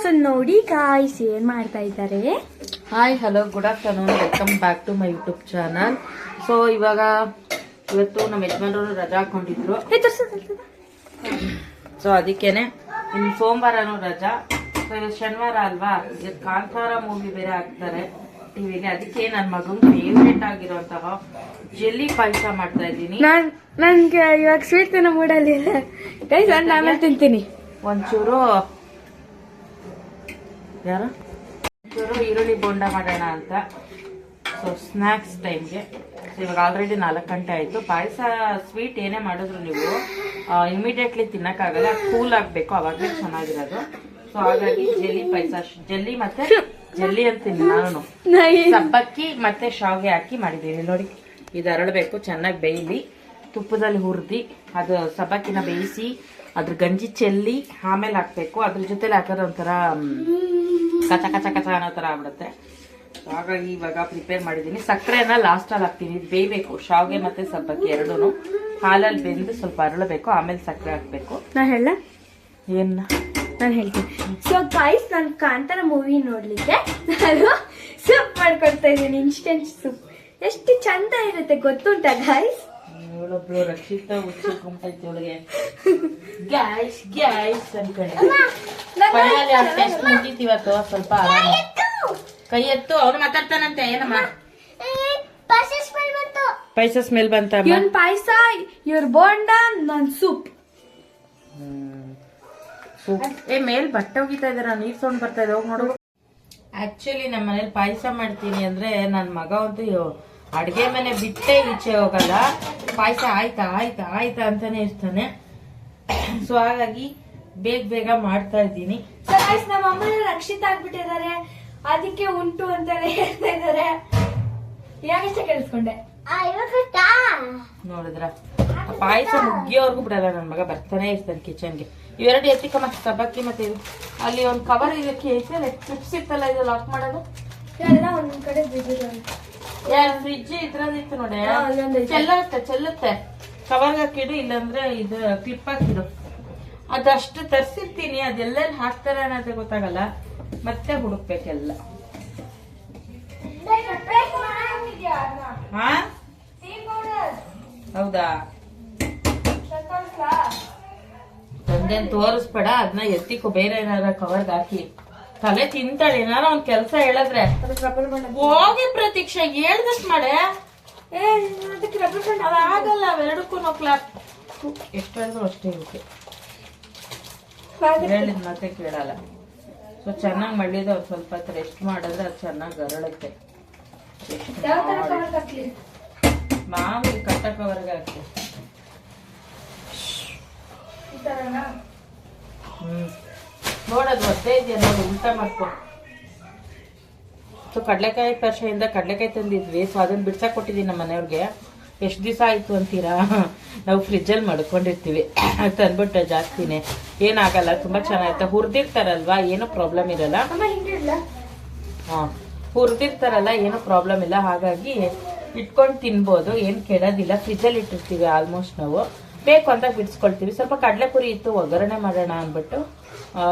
So ನೋಡಿ guys ಏನ್ ಮಾಡ್ತಾ ಇದ್ದಾರೆ. Hi hello good afternoon, welcome back to my YouTube channel. So ಇವತ್ತು ನಮ್ಮ ಯಜಮಾನರು ರಜಾ ಹಾಕೊಂಡಿದ್ರು. ಸೊ ಅದಕ್ಕೇನೆ ಇನ್ನು ಸೋಮವಾರನೂ ರಜಾ. ಸೊ ಇವತ್ತು ಶನಿವಾರ ಅಲ್ವಾ, ಇವತ್ತು ಕಾಂತಾರ ಮೂವಿ ಬೇರೆ ಹಾಕ್ತಾರೆ ಟಿವಿಗೆ. ಅದಕ್ಕೆ ನನ್ನ ಮಗನ್ ಫೇವ್ರೇಟ್ ಆಗಿರುವಂತಹ ಜೆಲ್ಲಿ ಪಾಯಸ ಮಾಡ್ತಾ ಇದ್ದೀನಿ. ನನ್ಗೆ ಇವಾಗ ಸ್ವೀಟ್ ತಿನ್ನೋ ಮೂಡಲ್ಲಿ ಗೈಸ್, ಆಮೇಲೆ ತಿಂತೀನಿ. ಒಂಚೂರು ಈರುಳ್ಳಿ ಬೋಂಡ ಮಾಡೋಣ ಅಂತ. ಸೊ ಸ್ನ್ಯಾಕ್ಸ್ ಟೈಮ್ಗೆ. ಸೊ ಇವಾಗ ಆಲ್ರೆಡಿ 4 ಗಂಟೆ ಆಯ್ತು. ಪಾಯಸ ಸ್ವೀಟ್ ಏನೇ ಮಾಡಿದ್ರು ನೀವು ಇಮಿಡಿಯೇಟ್ಲಿ ತಿನ್ನಕ್ಕಾಗಲ್ಲ, ಕೂಲ್ ಆಗ್ಬೇಕು, ಅವಾಗಲೇ ಚೆನ್ನಾಗಿರೋದು. ಸೊ ಹಾಗಾಗಿ ಜೆಲ್ಲಿ ಪಾಯಸ, ಜೆಲ್ಲಿ ಅಂತೀನಿ ನಾನು, ಸಬ್ಬಕ್ಕಿ ಮತ್ತೆ ಶಾವಿಗೆ ಹಾಕಿ ಮಾಡಿದೀನಿ. ನೋಡಿ, ಇದು ಅರಳಬೇಕು, ಚೆನ್ನಾಗಿ ಬೇಯಲಿ, ತುಪ್ಪದಲ್ಲಿ ಹುರಿದು ಅದು ಸಬ್ಬಕ್ಕಿನ ಬೇಯಿಸಿ ಅದ್ರ ಗಂಜಿ ಚೆಲ್ಲಿ ಆಮೇಲೆ ಹಾಕ್ಬೇಕು. ಅದ್ರ ಜೊತೆಲಿ ಹಾಕೋದು ಒಂಥರ ಕಚ ಕಚ ಕಚ ಅನ್ನೋ ತರ ಆಗ್ಬಿಡುತ್ತೆ. ಹಾಗಾಗಿ ಇವಾಗ ಪ್ರಿಪೇರ್ ಮಾಡಿದೀನಿ. ಸಕ್ಕರೆನ ಲಾಸ್ಟಲ್ಲಿ ಹಾಕ್ತೀನಿ. ಇದು ಬೇಯಬೇಕು, ಶಾವಿಗೆ ಮತ್ತೆ ಸಬ್ಬಕ್ಕಿ ಎರಡೂ ಹಾಲಲ್ಲಿ ಬೆಂದು ಸ್ವಲ್ಪ ಅರಳಬೇಕು, ಆಮೇಲೆ ಸಕ್ಕರೆ ಹಾಕ್ಬೇಕು. ನಾನು ಹೇಳ ನಾನು ಹೇಳ್ತೀನಿ. ಸೊ ಗೈಸ್, ನಾನು ಕಾಂತಾರ ಮೂವಿ ನೋಡ್ಲಿಕ್ಕೆ ನಾನು ಸೂಪ್ ಮಾಡ್ಕೊಡ್ತಾ ಇದ್ದೀನಿ. ಇನ್ಸ್ಟೆಂಟ್ ಸೂಪ್ ಎಷ್ಟು ಚಂದ ಇರುತ್ತೆ ಗೊತ್ತುಂಟಾ ಗೈಸ್? ಇವಳೊಬ್ಳು ರಕ್ಷಿತ ಉಚ್ಚಿಕೊಂಡೈತೆ ಗ್ಯಾಸ್ ಅನ್ಕೊಂಡೆ. ಮುಗಿತೀವತ್ತು ಸ್ವಲ್ಪ ಆರಾಮ. ಕೈ ಎತ್ತು, ಅವ್ರು ಮಾತಾಡ್ತಾನಂತೆ. ಏನಮ್ಮ ಪಾಯಸ ಸ್ಮೆಲ್ ಬಂತ? ಇವನ್ ಪಾಯಸ, ಇವ್ರ ಬೋಂಡ, ನನ್ ಸೂಪ್. ಮೇಲ್ ಬಟ್ಟೆ ಹೋಗಿತಾ ಇದಾರ, ನೀರ್ ಸೌಂಡ್ ಬರ್ತಾ ಇದೆ, ಹೋಗಿ ನೋಡು. ಆಕ್ಚುಲಿ ನಮ್ಮ ಮನೇಲಿ ಪಾಯಸ ಮಾಡ್ತೀನಿ ಅಂದ್ರೆ ನನ್ ಮಗ ಅಂತೂ ಅಡ್ಗೆ ಮನೆ ಬಿಟ್ಟೆ ಈಚೆ ಹೋಗಲ್ಲ. ಪಾಯಸ ಆಯ್ತಾ ಆಯ್ತಾ ಆಯ್ತಾ ಅಂತಾನೆ ಇರ್ತಾನೆ. ಸೊ ಹಾಗಾಗಿ ಬೇಗ ಮಾಡ್ತಾ ಇದ್ದೀನಿ. ನಮ್ಮ ಅಮ್ಮ ರಕ್ಷಿತ ಆಗ್ಬಿಟ್ಟಿದ್ದಾರೆ, ಅದಕ್ಕೆ ಉಂಟು ಅಂತಾನೆ ಹೇಳ್ತಾ ಇದಾರೆ. ಯಾವಷ್ಟೇ ಕೇಳಿಸ್ಕೊಂಡೆ ನೋಡಿದ್ರ, ಪಾಯಸ ಮುಗಿಯೋರ್ಗು ಬಿಡಲ್ಲ ನನ್ ಮಗ, ಬರ್ತಾನೆ ಇರ್ತಾನೆ ಕಿಚನ್ಗೆ. ಇವೆರಡು ಎತ್ತಿಕಮ್ಮ, ಸಬ್ಬಕ್ಕಿ ಮತ್ತೆ ಇದು. ಅಲ್ಲಿ ಒಂದ್ ಕವರ್ ಇದಕ್ಕೆ ಕ್ಲಿಪ್ಸ್ ಇತ್ತಲ್ಲ, ಇದು ಲಾಕ್ ಮಾಡೋದು ಎಲ್ಲ ಒಂದ್ ಕಡೆ ಬಿದ್ದಿರೋ. ಫ್ರಿಡ್ಜ್ ಇದ್ರದಿತ್ತು ನೋಡಿ, ಚೆಲ್ಲುತ್ತೆ. ಕವರ್ಗೆ ಹಾಕಿಡು, ಇಲ್ಲಾಂದ್ರೆ ಇದು ಕ್ಲಿಪ್ ಹಾಕಿಡು. ಅದಷ್ಟು ತರ್ಸಿರ್ತೀನಿ, ಅದೆಲ್ಲೆಲ್ಲಿ ಹಾಕ್ತಾರೆ ಅನ್ನೋದೇ ಗೊತ್ತಾಗಲ್ಲ, ಮತ್ತೆ ಹುಡುಕ್ಬೇಕೆಲ್ಲ. ಹಾ ಹೌದಾ, ಒಂದೇನ್ ತೋರಿಸ್ಬೇಡ, ಅದನ್ನ ಎತ್ತಿಕೊ, ಬೇರೆ ಏನಾರ ಕವರ್ಗೆ ಹಾಕಿ. ತಲೆ ತಿಂತಾಳೆ, ಏನಾರ ಒಂದ್ ಕೆಲ್ಸ ಹೇಳಿದ್ರೆ. ಹೋಗಿ ಪ್ರತೀಕ್ಷಾ, ಹೇಳ್ದಷ್ಟು ಮಾಡೆ. ಅದಾಗಲ್ಲ, ಅವೆರಡಕ್ಕೂ ನೋಕ್ಲಾಕ್. ಎಷ್ಟು ಹೇಳಿದ್ರು ಅಷ್ಟೇ ಇರುತ್ತೆ, ಹೇಳಿದ್ ಮತ್ತೆ ಕೇಳಲ್ಲ. ಸೊ ಚೆನ್ನಾಗಿ ಮಳ್ಳಿದ ಒಂದ್ ಸ್ವಲ್ಪ ಹೊತ್ತು ರೆಸ್ಟ್ ಮಾಡಿದ್ರೆ ಅದು ಚೆನ್ನಾಗಿ ಅರಳುತ್ತೆ. ಮಾಮೂಲಿ ಕಟ್ಟ ಕವರ್ಗೆ ಹಾಕಿ. ನೋಡೋದು ಒದ್ದೆ ಇದೆಯಾ ನೋಡಿ, ಉಲ್ಟಾ ಮಾಡ್ಕೊ. ಸೊ ಕಡ್ಲೆಕಾಯಿ ಪರಿಷೆಯಿಂದ ಕಡ್ಲೆಕಾಯಿ ತಂದಿದ್ವಿ. ಸೊ ಅದನ್ನ ಬಿಡ್ಸಕ್ ಕೊಟ್ಟಿದ್ದೀನಿ ನಮ್ಮ ಮನೆಯವ್ರಿಗೆ. ಎಷ್ಟು ದಿವಸ ಆಯ್ತು ಅಂತೀರಾ? ನಾವು ಫ್ರಿಜ್ಜಲ್ಲಿ ಮಡ್ಕೊಂಡಿರ್ತೀವಿ, ತಂದ್ಬಿಟ್ಟು ಜಾಸ್ತಿನೇ, ಏನಾಗಲ್ಲ, ತುಂಬಾ ಚೆನ್ನಾಗಿರುತ್ತೆ. ಹುರಿದಿರ್ತಾರಲ್ವಾ, ಏನೂ ಪ್ರಾಬ್ಲಮ್ ಇರಲ್ಲ. ಹುರಿದಿರ್ತಾರಲ್ಲ, ಏನೂ ಪ್ರಾಬ್ಲಮ್ ಇಲ್ಲ. ಹಾಗಾಗಿ ಇಟ್ಕೊಂಡು ತಿನ್ಬೋದು, ಏನು ಕೆಡೋದಿಲ್ಲ. ಫ್ರಿಜ್ಜಲ್ಲಿ ಇಟ್ಟಿರ್ತೀವಿ ಆಲ್ಮೋಸ್ಟ್ ನಾವು. ಬೇಕು ಅಂತ ಬಿಡಿಸ್ಕೊಳ್ತೀವಿ. ಸ್ವಲ್ಪ ಕಡಲೆಪುರಿ ಇತ್ತು, ಒಗ್ಗರಣೆ ಮಾಡೋಣ ಅಂದ್ಬಿಟ್ಟು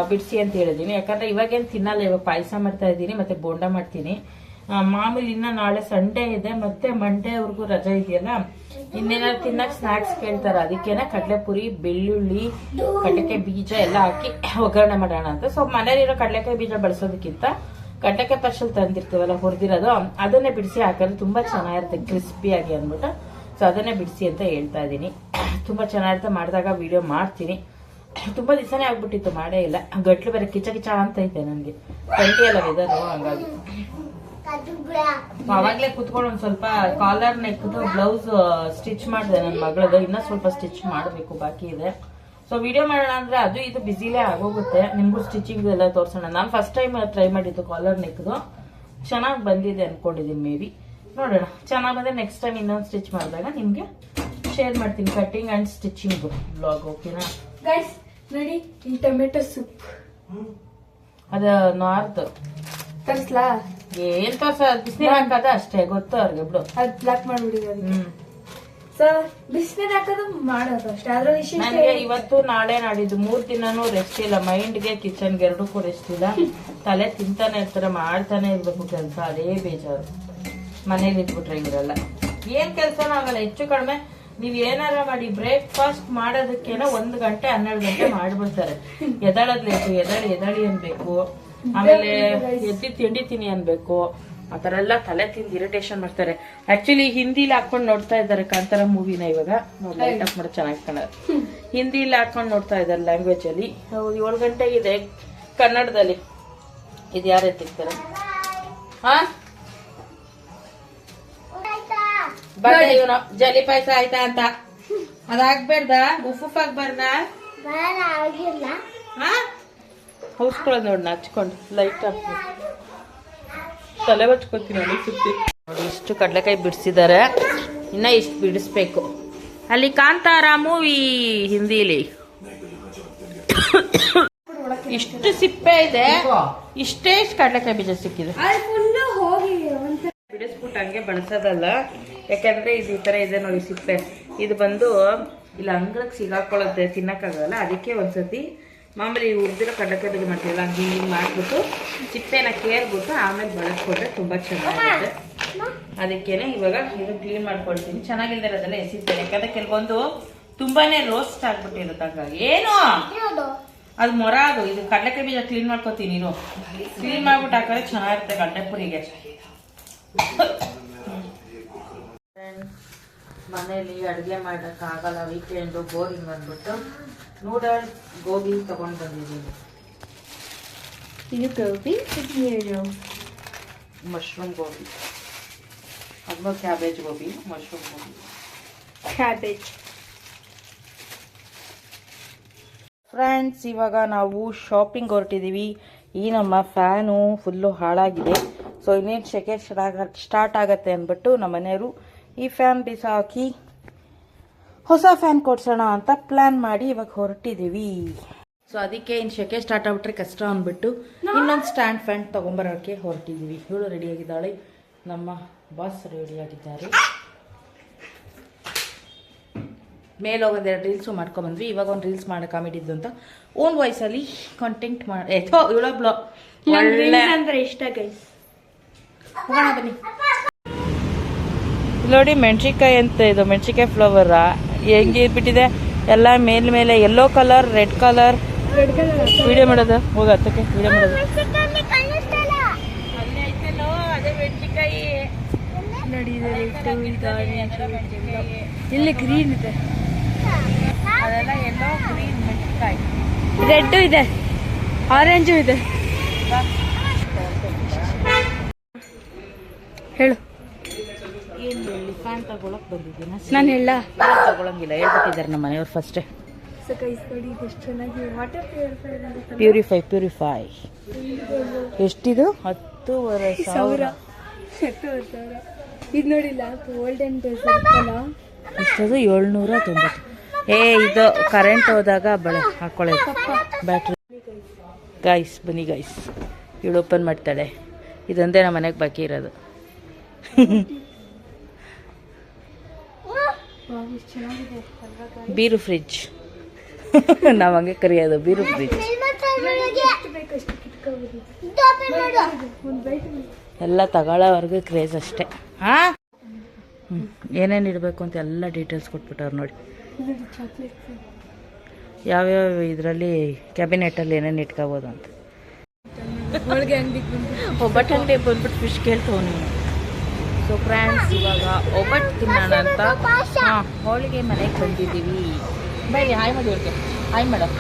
ಬಿಡಿಸಿ ಅಂತ ಹೇಳಿದೀನಿ. ಯಾಕಂದ್ರೆ ಇವಾಗೇನು ತಿನ್ನಲ್ಲ, ಇವಾಗ ಪಾಯಸ ಮಾಡ್ತಾ ಇದ್ದೀನಿ, ಮತ್ತೆ ಬೋಂಡ ಮಾಡ್ತೀನಿ. ಮಾಮೂಲಿ ಇನ್ನ ನಾಳೆ ಸಂಡೇ ಇದೆ, ಮತ್ತೆ ಮಂಡೇವರೆಗೂ ರಜೆ ಇದೆಯಲ್ಲ, ಇನ್ನೇನಾದ್ರು ತಿನ್ನಕ್ ಸ್ನಾಕ್ಸ್ ಕೇಳ್ತಾರ. ಅದಕ್ಕೇನೆ ಕಡಲೆಪುರಿ, ಬೆಳ್ಳುಳ್ಳಿ, ಕಡಲೆಕಾಯಿ ಬೀಜ ಎಲ್ಲ ಹಾಕಿ ಒಗ್ಗರಣೆ ಮಾಡೋಣ ಅಂತ. ಸೊ ಮನೇಲಿರೋ ಕಡಲೆಕಾಯಿ ಬೀಜ ಬಳಸೋದಕ್ಕಿಂತ ಕಡಲೆಕಾಯಿ ಪರ್ಷಲ್ ತಂದಿರ್ತೀವಲ್ಲ ಹುರಿದಿರೋದು, ಅದನ್ನೇ ಬಿಡಿಸಿ ಹಾಕಿದ್ರೆ ತುಂಬಾ ಚೆನ್ನಾಗಿರುತ್ತೆ, ಕ್ರಿಸ್ಪಿಯಾಗಿ ಅಂದ್ಬಿಟ್ಟು. ಸೊ ಅದನ್ನೇ ಬಿಡಿಸಿ ಅಂತ ಹೇಳ್ತಾ ಇದ್ದೀನಿ. ತುಂಬಾ ಚೆನ್ನಾಗಿರುತ್ತೆ, ಮಾಡಿದಾಗ ವಿಡಿಯೋ ಮಾಡ್ತೀನಿ. ತುಂಬಾ ದಿವಸನೇ ಆಗ್ಬಿಟ್ಟಿತ್ತು, ಮಾಡೇ ಇಲ್ಲ. ಗಟ್ಲು ಬೇರೆ ಕಿಚ ಕಿಚ ಅಂತ ಐತೆ ನನ್ಗೆ, ಕಂಟಿ ಎಲ್ಲ ವೆದರು. ಹಂಗಾಗಿ ಅವಾಗ್ಲೇ ಕುತ್ಕೊಂಡು ಒಂದ್ ಸ್ವಲ್ಪ ಕಾಲರ್ ನೆಕ್ದು ಬ್ಲೌಸ್ ಸ್ಟಿಚ್ ಮಾಡಿದೆ ನನ್ನ ಮಗಳದು. ಇನ್ನ ಸ್ವಲ್ಪ ಸ್ಟಿಚ್ ಮಾಡಬೇಕು, ಬಾಕಿ ಇದೆ. ಸೊ ವಿಡಿಯೋ ಮಾಡೋಣ ಅಂದ್ರೆ ಅದು ಇದು ಬಿಸಿಲೇ ಆಗೋಗುತ್ತೆ. ನಿಮ್ಗೂ ಸ್ಟಿಚಿಂಗ್ ಎಲ್ಲ ತೋರ್ಸೋಣ. ನಾನು ಫಸ್ಟ್ ಟೈಮ್ ಟ್ರೈ ಮಾಡಿದ್ದು ಕಾಲರ್ ನೆಕ್ದು, ಚೆನ್ನಾಗಿ ಬಂದಿದೆ ಅನ್ಕೊಂಡಿದೀನಿ. ಮೇ ಬಿ ನೋಡೋಣ, ಚೆನ್ನಾಗಿ ಬಂದ್ರೆ ನೆಕ್ಸ್ಟ್ ಟೈಮ್ ಇನ್ನೊಂದು ಸ್ಟಿಚ್ ಮಾಡಿದಾಗ ನಿಮ್ಗೆ ಶೇರ್ ಮಾಡ್ತೀನಿ, ಕಟಿಂಗ್ ಅಂಡ್ ಸ್ಟಿಚಿಂಗ್ ಬ್ಲಾಗ್. ಓಕೆನಾ ಗೈಸ್? ನೋಡಿ, ಈ ಟೊಮೆಟೊ ಸೂಪ್ ಅದು ನಾರ್ತ್ ತರ್ಸ್ಲಾ? ಏನ್ ತೋರ್ಸ, ಬಿಸಿನೀರ್ ಹಾಕದ ಅಷ್ಟೇ, ಗೊತ್ತು ಅವ್ರಿಗೆ ಬಿಡು. ಅದು ಬ್ಲಾಕ್ ಮಾಡ್ಬಿಡಿ. ಸೊ ಬಿಸಿನೀರ್ ಹಾಕೋದು ಮಾಡೋದು ಅಷ್ಟೇ. ಆದ್ರೂ ವಿಶೇಷ ನನಗೆ ಇವತ್ತು ನಾಳೆ ನಾಡಿದ್ದು 3 ದಿನಾನು ರೆಸ್ಟ್ ಇಲ್ಲ. ಮೈಂಡ್ಗೆ ಕಿಚನ್ಗೆ ಎರಡಕ್ಕೂ ರೆಸ್ಟ್ ಇಲ್ಲ. ತಲೆ ತಿಂತಾನೆ ಇರ್ತಾರೆ, ಮಾಡ್ತಾನೆ ಇರ್ಬೇಕು ಕೆಲಸ. ಅದೇ ಬೇಜಾರು. ಮನೇಲಿ ಇಟ್ಬಿಟ್ರೆ ಇವರೆಲ್ಲ ಏನ್ ಕೆಲ್ಸನೂ ಆಗಲ್ಲ. ಹೆಚ್ಚು ಕಡಿಮೆ ನೀವ್ ಏನಾರ ಮಾಡಿ ಬ್ರೇಕ್ಫಾಸ್ಟ್ ಮಾಡೋದಕ್ಕೇನೋ 1 ಗಂಟೆ 12 ಗಂಟೆ ಮಾಡ್ಬಿಡ್ತಾರೆ. ಎದಳದ್ ಲೇಟು, ಎದಳಿ ಅನ್ಬೇಕು, ಆಮೇಲೆ ಎದ್ದಿ ತಿಂಡಿ ಅನ್ಬೇಕು. ಆತರ ಎಲ್ಲ ತಲೆ ತಿಂದು ಇರಿಟೇಷನ್ ಮಾಡ್ತಾರೆ. ಆಕ್ಚುಲಿ ಹಿಂದಿಲಿ ಹಾಕೊಂಡ್ ನೋಡ್ತಾ ಇದ್ದಾರೆ ಕಾಂತಾರ ಮೂವಿನ. ಇವಾಗ ಲೈಟ್ ಆಫ್ ಮಾಡಿ ಚೆನ್ನಾಗಿ ಕಾಣೋದು. ಹಿಂದಿಲಿ ಹಾಕೊಂಡ್ ನೋಡ್ತಾ ಇದ್ದಾರೆ ಲ್ಯಾಂಗ್ವೇಜ್ ಅಲ್ಲಿ. 7 ಗಂಟೆಗಿದೆ ಕನ್ನಡದಲ್ಲಿ. ಇದು ಯಾರೇ ತೆಗ್ತಾರೆ? ಹಾ ಬರ್ತೇ ಇವನು ಜಲಿ ಪಾಯಸ ಆಯ್ತಾ ಅಂತ. ಅದಾಗ್ಬೇಡ್ದ, ಉಫುಫ್ ಆಗ್ಬಾರ್ದ. ಹೌಸ್ಕೊಳ್ಳೋದು ನೋಡ್ ಹಚ್ಕೊಂಡು ಲೈಟ್ ಆಫ್ ತಲೆ ಬಚ್ಕೊತೀನಿ ಅನಿಸುತ್ತೆ. ನೋಡಿ ಇಷ್ಟು ಕಡಲೆಕಾಯಿ ಬಿಡಿಸಿದ್ದಾರೆ, ಇನ್ನ ಇಷ್ಟು ಬಿಡಿಸ್ಬೇಕು. ಅಲ್ಲಿ ಕಾಂತಾರ ಮೂವಿ ಹಿಂದಿಲಿ ಇಷ್ಟು ಸಿಪ್ಪೆ ಇದೆ, ಇಷ್ಟೇ ಕಡಲೆಕಾಯಿ ಬೀಜ ಸಿಕ್ಕಿದೆ. ಬಿಡಿಸ್ಬಿಟ್ಟು ಹಂಗೆ ಬಳಸೋದಲ್ಲ, ಯಾಕಂದ್ರೆ ಇದು ಈ ತರ ಇದೆ ನೋಡಿ ಸಿಪ್ಪೆ. ಇದು ಬಂದು ಇಲ್ಲಿ ಅಂಗಳಕ್ಕೆ ಸಿಗಾಕೊಳ್ಳುತ್ತೆ, ತಿನ್ನಕ್ಕಾಗಲ್ಲ. ಅದಕ್ಕೆ ಒಂದ್ಸತಿ ಮಾಮೂಲಿ ಉರ್ದಿರೋ ಕಡಲೆಕಾಯಿ ಬೀಜ ಮಾಡ್ತೀವಲ್ಲ, ಹಂಗೆ ಹಿಂಗೆ ಮಾಡ್ಬಿಟ್ಟು ಸಿಪ್ಪೆನ ಕೇರ್ಬಿಟ್ಟು ಆಮೇಲೆ ಬಳಸ್ಕೊಟ್ರೆ ತುಂಬಾ ಚೆನ್ನಾಗಿರುತ್ತೆ. ಅದಕ್ಕೇನೆ ಇವಾಗ ಇದು ಕ್ಲೀನ್ ಮಾಡ್ಕೊಳ್ತೀನಿ. ಚೆನ್ನಾಗಿಲ್ದಿರೋದೆಲ್ಲ ಎಸಿರ್ತೇನೆ, ಯಾಕಂದ್ರೆ ಕೆಲವೊಂದು ತುಂಬಾನೇ ರೋಸ್ಟ್ ಆಗ್ಬಿಟ್ಟಿರುತ್ತೆ. ಹಂಗಾಗಿ ಏನು ಅದು ಮೊರ, ಅದು ಇದು ಕಡಲೆಕಾಯಿ ಬೀಜ ಕ್ಲೀನ್ ಮಾಡ್ಕೊತೀನಿ. ನೀನು ಕ್ಲೀನ್ ಮಾಡ್ಬಿಟ್ಟು ಹಾಕಿದ್ರೆ ಚೆನ್ನಾಗಿರುತ್ತೆ ಕಡಲೆಪುರಿಗೆ. ಮನೇಲಿ ಅಡುಗೆ ಮಾಡೋಕ್ಕಾಗಲ್ಲ, ವೀಕೆಂಡು ಬೋರಿಂಗ್ ಅಂದ್ಬಿಟ್ಟು ನೂಡಲ್ಸ್ ಗೋಬಿ ತಗೊಂಡು ಬಂದಿದ್ದೀನಿ. ಇದು ಗೋಬಿ, ಇದು ಮಶ್ರೂಮ್ ಗೋಬಿ, ಅಥವಾ cabbage gobi, mushroom gobi, cabbage. Friends, ಇವಾಗ ನಾವು ಶಾಪಿಂಗ್ ಹೊರಟಿದ್ದೀವಿ. ಈ ನಮ್ಮ ಫ್ಯಾನು ಫುಲ್ಲು ಹಾಳಾಗಿದೆ. ಸೊ ಇನ್ನೇನು ಸೆಕೆ ಸ್ಟಾರ್ಟ್ ಆಗತ್ತೆ ಅಂದ್ಬಿಟ್ಟು ನಮ್ಮ ಮನೆಯವರು ಈ ಫ್ಯಾನ್ ಬಿಸಾಕಿ ಹೊಸ ಫ್ಯಾನ್ ಕೊಡ್ಸೋಣ ಅಂತ ಪ್ಲಾನ್ ಮಾಡಿ ಇವಾಗ ಹೊರಟಿದ್ದೀವಿ. ಸೊ ಅದಕ್ಕೆ ಇನ್ನು ಸೆಕೆ ಸ್ಟಾರ್ಟ್ ಆಗ್ಬಿಟ್ರೆ ಕಷ್ಟ ಅಂದ್ಬಿಟ್ಟು ಇನ್ನೊಂದು ಸ್ಟ್ಯಾಂಡ್ ಫ್ಯಾನ್ ತೊಗೊಂಬರೋಕ್ಕೆ ಹೊರಟಿದ್ದೀವಿ. ಇವಳು ರೆಡಿಯಾಗಿದ್ದಾಳೆ, ನಮ್ಮ ಬಾಸ್ ರೆಡಿಯಾಗಿದ್ದಾರೆ. ಮೇಲೆ ಹೋಗೋದೆರಡು ರೀಲ್ಸು ಮಾಡ್ಕೊಂಬಂದ್ವಿ. ಇವಾಗ ಒಂದು ರೀಲ್ಸ್ ಮಾಡೋ ಕಾಮಿಡಿದ್ದು ಅಂತ ಓನ್ ವಾಯ್ಸಲ್ಲಿ ಕಂಟೆಂಟ್ ಮಾಡಿ ಇವಳೊಬ್ಳು ಒಳ್ಳೆ ಅಂದ್ರೆ ಇಷ್ಟ ಗೈಸ್. ಹೋಗೋಣ ಬನ್ನಿ. ನೋಡಿ ಮೆಣಸಿನ್ಕಾಯಿ ಅಂತ, ಇದು ಮೆಣಸಿನ್ಕಾಯಿ ಫ್ಲವರ್ ಹೆಂಗೆ ಇರ್ಬಿಟ್ಟಿದೆ ಎಲ್ಲ ಮೇಲೆ yellow colour, red colour. Video ಮಾಡೋದು ಹೋಗ ಹತ್ತಕ್ಕೆ ವಿಡಿಯೋ ಮಾಡೋದು. ಅಲ್ಲೇ ಐತಲ್ಲೋ ಅದೇ ಮೆಣಸಿನ್ಕಾಯಿ ನೋಡಿ, ಇಲ್ಲಿ ಗ್ರೀನ್ ಇದೆ, ಅದೆಲ್ಲ ಯೆಲ್ಲೋ ಗ್ರೀನ್ ಮೆಣಸಿನ್ಕಾಯಿ. ರೆಡ್ ಇದೆ, ಆರೆಂಜು ಇದೆ. ಹೇಳು. ಏನು ಹೇಳಿ, ಫ್ಯಾನ್ ತಗೊಳಕ್ ಬಂದಿದ್ದೀನ. ನಾನು ಹೇಳ ತಗೊಳಂಗಿಲ್ಲ, ಹೇಳ್ಬಿಟ್ಟಿದ್ದಾರೆ ನಮ್ಮ ಮನೆಯವ್ರು ಫಸ್ಟೇ. ಪ್ಯೂರಿಫೈ ಎಷ್ಟಿದು? 10,500. ಇದು ನೋಡಿಲ್ಲ, ಗೋಲ್ಡನ್ ಎಷ್ಟದು? 790. ಇದು ಕರೆಂಟ್ ಹೋದಾಗ ಬಳೆ ಹಾಕೊಳ್ಳೋದು ಬ್ಯಾಟ್ರಿ. ಗೈಸ್ ಬನ್ನಿ ಗೈಸ್, ಇವಳು ಓಪನ್ ಮಾಡ್ತಾಳೆ. ಇದೊಂದೇ ನಮ್ಮ ಮನೆಗೆ ಬಾಕಿ ಇರೋದು. ಬೀರು ಫ್ರಿಜ್ ನಾವು ಹಂಗೆ ಕರೆಯೋದು, ಬೀರು ಫ್ರಿಜ್. ಎಲ್ಲ ತಗೊಳ್ಳೋವರೆಗೂ ಕ್ರೇಜ್ ಅಷ್ಟೇ. ಏನೇನು ಇಡಬೇಕು ಅಂತ ಎಲ್ಲ ಡೀಟೇಲ್ಸ್ ಕೊಟ್ಬಿಟ್ಟವ್ರು ನೋಡಿ. ಯಾವ್ಯಾವ ಇದರಲ್ಲಿ ಕ್ಯಾಬಿನೆಟಲ್ಲಿ ಏನೇನು ಇಟ್ಕೋಬೋದು ಅಂತ. ಒಬ್ಬಟ್ಟು ಅಂಗಡಿ ಬಂದ್ಬಿಟ್ಟು ಫಿಶ್ ಕೇಳ್ತವ ನೀವು. ಸೊ ಫ್ರೆಂಡ್ಸ್, ಇವಾಗ ಒಬ್ಬಟ್ಟು ತಿನ್ನೋಣ ಅಂತ ಹೋಳಿಗೆ ಮನೆಗೆ ಬಂದಿದ್ದೀವಿ. ಬೈ ಹಾಯ್ ಮಾಡಿ ಅವ್ರಿಗೆ. Hi madam.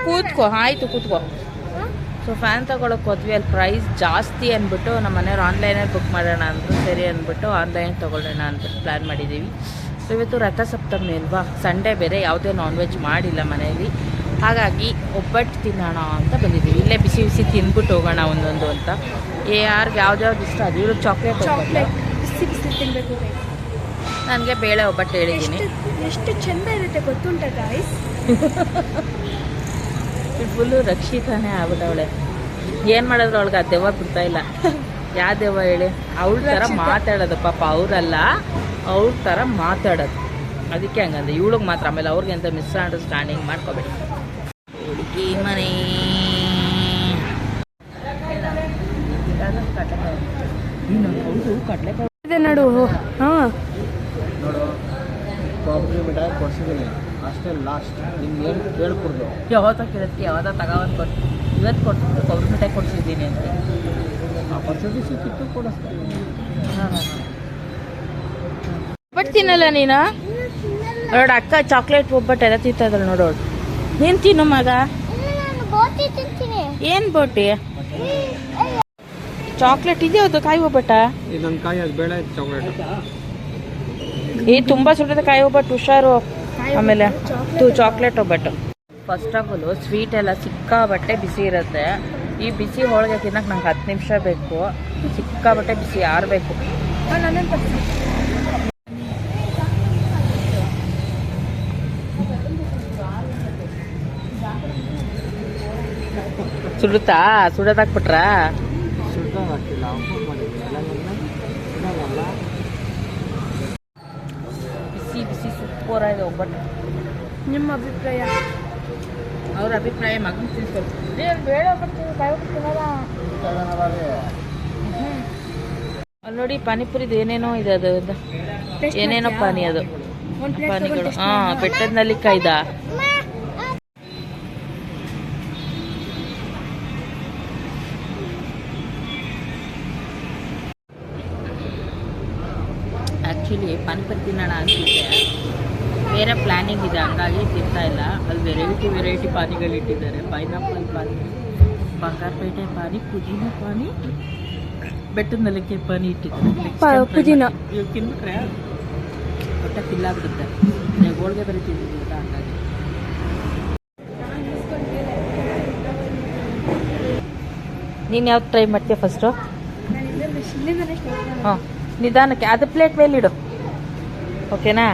ಕೂತ್ಕೋ, ಆಯ್ತು ಕೂತ್ಕೋ. ಸೊ ಫ್ಯಾನ್ ತಗೊಳಕ್ಕೆ ಹೋದ್ವಿ, ಅಲ್ಲಿ ಪ್ರೈಸ್ ಜಾಸ್ತಿ ಅಂದ್ಬಿಟ್ಟು ನಮ್ಮ ಮನೆಯವ್ರು ಆನ್ಲೈನಲ್ಲಿ ಬುಕ್ ಮಾಡೋಣ ಅಂದರು. ಸರಿ ಅಂದ್ಬಿಟ್ಟು ಆನ್ಲೈನ್ ತೊಗೊಳ್ಳೋಣ ಅಂದ್ಬಿಟ್ಟು ಪ್ಲ್ಯಾನ್ ಮಾಡಿದ್ದೀವಿ. ಸೊ ಇವತ್ತು ರಥಸಪ್ತಮಿ ಅಲ್ವಾ, ಸಂಡೇ ಬೇರೆ, ಯಾವುದೇ ನಾನ್ ವೆಜ್ ಮಾಡಿಲ್ಲ ಮನೆಯಲ್ಲಿ. ಹಾಗಾಗಿ ಒಬ್ಬಟ್ಟು ತಿನ್ನೋಣ ಅಂತ ಬಂದಿದ್ದೀವಿ. ಇಲ್ಲೇ ಬಿಸಿ ಬಿಸಿ ತಿಂದ್ಬಿಟ್ಟು ಹೋಗೋಣ ಒಂದೊಂದು ಅಂತ. ಯಾರಿಗೆ ಯಾವ್ದ್ಯಾವ್ದು ಇಷ್ಟ ಅದು. ಇವರು ಚಾಕ್ಲೇಟ್ ಬಿಸಿ ಬಿಸಿ ತಿನ್ಬೇಕು. ನನಗೆ ಬೇಳೆ ಒಬ್ಬಟ್ಟು ಹೇಳಿದ್ದೀನಿ. ಎಷ್ಟು ಚೆಂದ ಇರುತ್ತೆ ಗೊತ್ತುಂಟ ಗಾಯ್ಸ್. ಫುಲ್ಲು ರಕ್ಷಿತಾನೇ ಆಗ್ಬಿಟ್ಟವಳೆ. ಏನು ಮಾಡಿದ್ರು ಅವಳಿಗೆ ಅದು ದೆವ್ವ ಬಿಡ್ತಾ ಇಲ್ಲ. ಯಾವ್ದೇವ ಹೇಳಿ ಅವ್ರ ಥರ ಮಾತಾಡೋದು ಪಾಪ ಅವರಲ್ಲ ಅವ್ರ ಥರ ಮಾತಾಡೋದು ಅದಕ್ಕೆ ಹಂಗಂದ್ರೆ ಇವಳಿಗೆ ಮಾತ್ರ ಆಮೇಲೆ ಅವ್ರಿಗೆ ಅಂತ ಮಿಸ್ಅಂಡರ್ಸ್ಟ್ಯಾಂಡಿಂಗ್ ಮಾಡ್ಕೋಬೇಡಿ ಹುಡುಗಿ ಮನೆ ಕಡಲೆಕಾಯಿ ಇದೆ ನೋಡು ಹಾ ನೋಡು ಕೊಬ್ಬರಿ ಮಿಠಾಯಿ ಕೊಡ್ಸಿದ್ದೀನಿ ಅಷ್ಟೇ ಲಾಸ್ಟ್ ನಿಮ್ಗೆ ಏನು ಕೇಳ್ಕೊಡ್ದು ಯಾವತ್ತೋ ಕೇಳಕ್ಕೆ ಯಾವತ್ತೋ ತಗೋಬಂದು ಕೊಟ್ಟು ಇವತ್ತು ಕೊಟ್ಟು ಕೊಬ್ಬರಿ ಮಿಠಾಯಿ ಕೊಡ್ಸಿದ್ದೀನಿ ಅಂತ ಆ ಪರ್ಸೆಂಟೇಜ್ ಸಿಕ್ಕಿತ್ತು ಕೊಡಿಸ್ತೀನಿ. ಬಟ್ ತಿನ್ನಲ್ಲ ನೀನು ನೋಡು ಅಕ್ಕ ಚಾಕ್ಲೇಟ್ ಒಬ್ಬಟ್ಟು ಎಲ್ಲ ತಿಂತದಲ್ಲ ನೋಡು ನೀನು ತಿನ್ನು ಮಗ ಏನು ಬೋಟಿ ಚಾಕ್ಲೇಟ್ ಇದೆಯದು ಕಾಯಿ ಒಬ್ಬಟ್ಟ ಇದೊಂದು ಕಾಯಿ ಅದು ಬೇಡ ಚಾಕ್ಲೇಟ್ ತುಂಬ ಸುಟ್ಟದ ಕಾಯಿ ಒಬ್ಬಟ್ಟು ಹುಷಾರು ಆಮೇಲೆ ಚಾಕ್ಲೇಟ್ ಒಬ್ಬಟ್ಟು ಫಸ್ಟ್ ಆಫ್ ಆಲ್ ಸ್ವೀಟ್ ಎಲ್ಲ ಸಿಕ್ಕಾಬಟ್ಟೆ ಬಿಸಿ ಇರುತ್ತೆ ಈ ಬಿಸಿ ಹೋಳಿಗೆ ತಿನ್ನಕ್ಕೆ ನಂಗೆ 10 ನಿಮಿಷ ಬೇಕು ಸಿಕ್ಕಾಬಟ್ಟೆ ಬಿಸಿ ಆರಬೇಕು ಸುಡುತ್ತಾ ಸುಡೋದಾಕ್ಬಿಟ್ರಾ ಸುಡ್ದಾಗಿಲ್ಲ ಆಫರ್ ಮಾಡಿದ್ದೀನಿ ಎಲ್ಲ ಇದಾವಲ್ಲ ಬಿಸಿ ಬಿಸಿ ಸೂಪರ್ ಆಗಿದೆ ಒಬ್ಬಟ್ಟು ನಿಮ್ಮ ಅಭಿಪ್ರಾಯ ಅವ್ರ ಅಭಿಪ್ರಾಯ ಮಗನ ತಿನ್ಸ್ಬೇಕು ಬೇಡ ಅಲ್ಲಿ ನೋಡಿ ಪಾನಿಪುರಿದು ಏನೇನೋ ಇದೆ ಅದು ಏನೇನೋ ಪಾನಿ ಅದು ಪಾನಿಗಳು ಬೆಟ್ಟದ ನಲ್ಲಿಕಾಯ್ದ ಆ್ಯಕ್ಚುಲಿ ಪಾನಿಪುರಿ ತಿನ್ನೋಣ ಅಂತಿದ್ದೆ ಬೇರೆ ಪ್ಲ್ಯಾನಿಂಗ್ ಇದೆ ಹಂಗಾಗಿ ತಿಂತಾ ಇಲ್ಲ ಅಲ್ಲಿ ವೆರೈಟಿ ಪಾನಿಗಳು ಇಟ್ಟಿದ್ದಾರೆ ಪೈನಾಪಲ್ ಪಾನಿ ಬಂಗಾರಪೇಟೆ ಪಾನಿ ಪುದೀನ ಪಾನಿ ಬೆಟ್ಟದ ನಲ್ಲಿಕಾಯಿ ಪಾನಿ ಇಟ್ಟಿದ್ದಾರೆ ಪುದೀನ ಇವಾಗ ತಿನ್ಬಿಟ್ರೆ ಹೊಟ್ಟೆ ತಿಲ್ಲಾಗ್ಬಿಡುತ್ತೆ ಹೋಳಿಗೆ ಬರೀ ತಿಂದಿದ್ದೀರ ಹಂಗಾಗಿ ನೀನು ಯಾವ್ದು ಟ್ರೈ ಮಾಡ್ತೀಯ ಫಸ್ಟು ಹಾಂ ನಿಧಾನಕ್ಕೆ ಅದು ಪ್ಲೇಟ್ ಮೇಲಿಡು ಓಕೆನಾ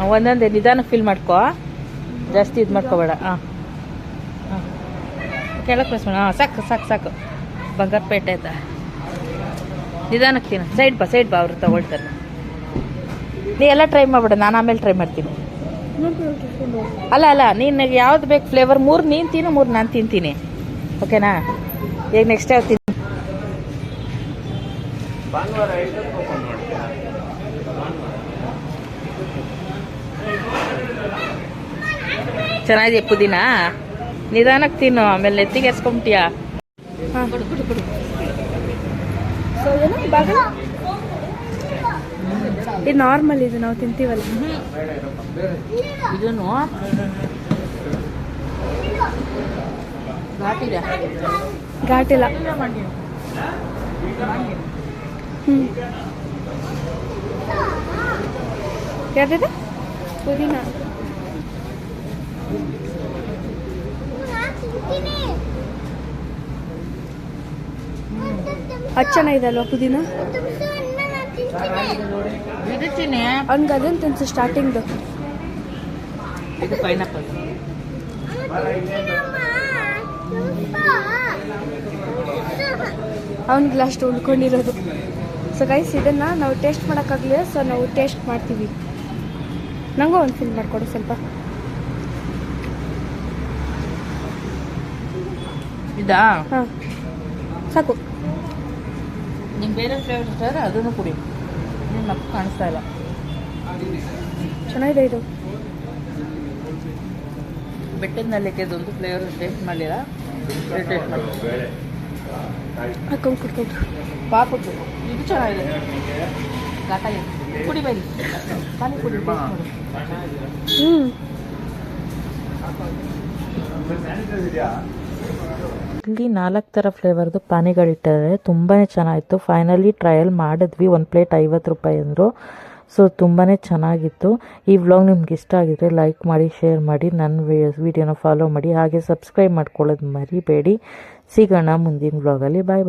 ಒಂದೊಂದೇ ನಿಧಾನಕ್ಕೆ ಫಿಲ್ ಮಾಡ್ಕೋ ಜಾಸ್ತಿ ಇದು ಮಾಡ್ಕೋಬೇಡ ಹಾಂ ಹಾಂ ಕೆಳಗೆ ಪ್ರೆಸ್ ಮಾಡ ಹಾಂ ಸಾಕು ಬಂಗಾರಪೇಟೆ ಆಯ್ತಾ ನಿಧಾನಕ್ಕೆ ತಿನ್ನು ಸೈಡ್ ಬಾ ಅವ್ರು ತಗೊಳ್ತಾರೆ ನೀ ಎಲ್ಲ ಟ್ರೈ ಮಾಡ್ಬೇಡ ನಾನು ಆಮೇಲೆ ಟ್ರೈ ಮಾಡ್ತೀನಿ ಅಲ್ಲ ನೀನು ಯಾವ್ದು ಬೇಕು ಫ್ಲೇವರ್ 3 ನೀನು ತಿನ್ನು 3 ನಾನು ತಿಂತೀನಿ ಓಕೆನಾ ಈಗ ನೆಕ್ಸ್ಟ್ ಯಾವ್ದು ತಿನ್ನು ಚೆನ್ನಾಗಿದೆ ಪುದೀನ ನಿಧಾನಕ್ಕೆ ತಿನ್ನು ಆಮೇಲೆ ನೆತ್ತಿಗೆ ಎಸ್ಕೊಂಬಿಟ್ಟಿಯಾ ಇದು ನಾರ್ಮಲ್ ಇದು ನಾವು ತಿಂತೀವಲ್ಲ ಇದನ್ನು ಘಾಟಿದೆ ಘಾಟಿಲ್ಲ ಯಾವ್ದಿದೆ ಪುದೀನ ಚೆನ್ನಾಗಿದೆ ಅಲ್ವಾ ಪುದೀನ ಇದು ಚಿನ್ನಿ ಅವ್ನಿಗೆ ಅದನ್ನು ತಿನ್ಸು ಸ್ಟಾರ್ಟಿಂಗ್ದು ಇದು ಪೈನಾಪಲ್ ಅವ್ನಿಗೆ ಲಾಸ್ಟ್ ಉಳ್ಕೊಂಡಿರೋದು ಸೊ ಗೈಸ್ ಇದನ್ನು ನಾವು ಟೇಸ್ಟ್ ಮಾಡೋಕ್ಕಾಗಲಿಲ್ಲ ಸೊ ನಾವು ಟೇಸ್ಟ್ ಮಾಡ್ತೀವಿ ನನಗೂ ಒಂದು ಫಿಲ್ ಮಾಡಿಕೊಡು ಸ್ವಲ್ಪ ಇದಾ ಹಾಂ ಸಾಕು ನಿಮ್ಗೆ ಬೇರೆ ಫ್ಲೇವರ್ ಇಷ್ಟ ಅದನ್ನು ಕುಡಿ ನಿಮ್ಮ ಮಕ್ಕ ಕಾಣಿಸ್ತಾ ಇಲ್ಲ ಚೆನ್ನಾಗಿದೆ ಇದು ಬೆಟ್ಟದ ನಲ್ಲಿಕಾಯ್ದೊಂದು ಫ್ಲೇವರ್ ಟೇಸ್ಟ್ ಮಾಡಿಲ್ಲ ಟೇಸ್ಟ್ ಮಾಡಿ ಹಾಕೊಂಡು ಕುಡ್ಕೊಂಡು ಪಾಪದ್ದು ಇದು ಚೆನ್ನಾಗಿದೆ ಘಾಟ ಕುಡಿ ಬೈಲಿ ಪಾನಿ ಕುಡಿ ಇಲ್ಲಿ 4 ಥರ ಫ್ಲೇವರ್ದು ಪಾನಿಗಳಿಟ್ಟಿದ್ದಾರೆ ತುಂಬಾ ಚೆನ್ನಾಗಿತ್ತು ಫೈನಲಿ ಟ್ರಯಲ್ ಮಾಡಿದ್ವಿ 1 ಪ್ಲೇಟ್ 50 ರೂಪಾಯಿ ಅಂದರು ಸೊ ತುಂಬಾ ಚೆನ್ನಾಗಿತ್ತು ಈ ವ್ಲಾಗ್ ನಿಮ್ಗೆ ಇಷ್ಟ ಆಗಿದ್ರೆ ಲೈಕ್ ಮಾಡಿ ಶೇರ್ ಮಾಡಿ ನನ್ನ ವಿಡಿಯೋನ ಫಾಲೋ ಮಾಡಿ ಹಾಗೆ ಸಬ್ಸ್ಕ್ರೈಬ್ ಮಾಡ್ಕೊಳ್ಳೋದು ಮರಿಬೇಡಿ ಸಿಗೋಣ ಮುಂದಿನ ವ್ಲಾಗಲ್ಲಿ ಬಾಯ್